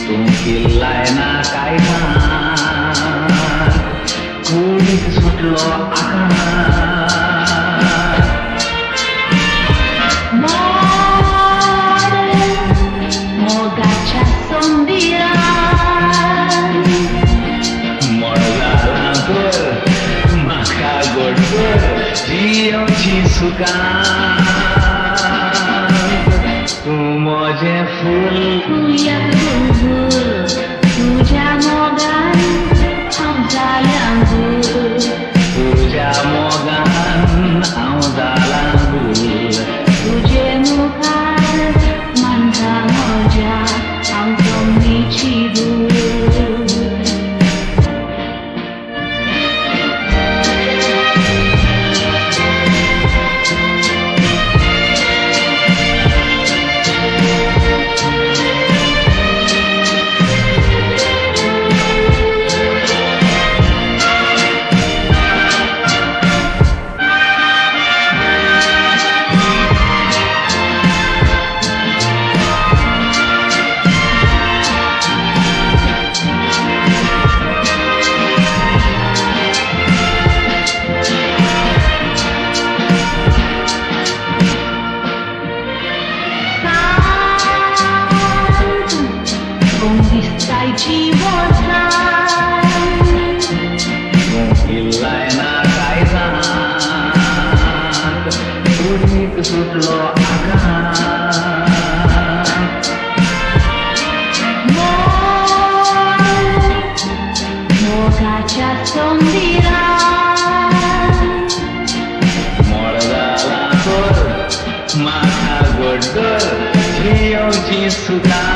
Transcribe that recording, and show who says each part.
Speaker 1: तुमकिल्लाय ना काय कुणीक सुटलो
Speaker 2: मोगाच्या सोंदिरा
Speaker 1: मळगाला कर म्हाका गोडकर जियोची सुकां तूं म्हजें फूल
Speaker 2: तुया बुलबुल तुझ्या मोगान हांव जालां भूल
Speaker 1: तुझ्या मोगान हांव जालां भूल
Speaker 2: तुझे मुखार मानता म्हज्या हांव जमनीची धूल Conquistai जीवोत्साह
Speaker 1: तुमकिल्लाय ना काय कुणीक सुटलो
Speaker 2: मोगाच्या सोंदिरा
Speaker 1: मळगाला कर म्हाका गोडकर जियोची सुकां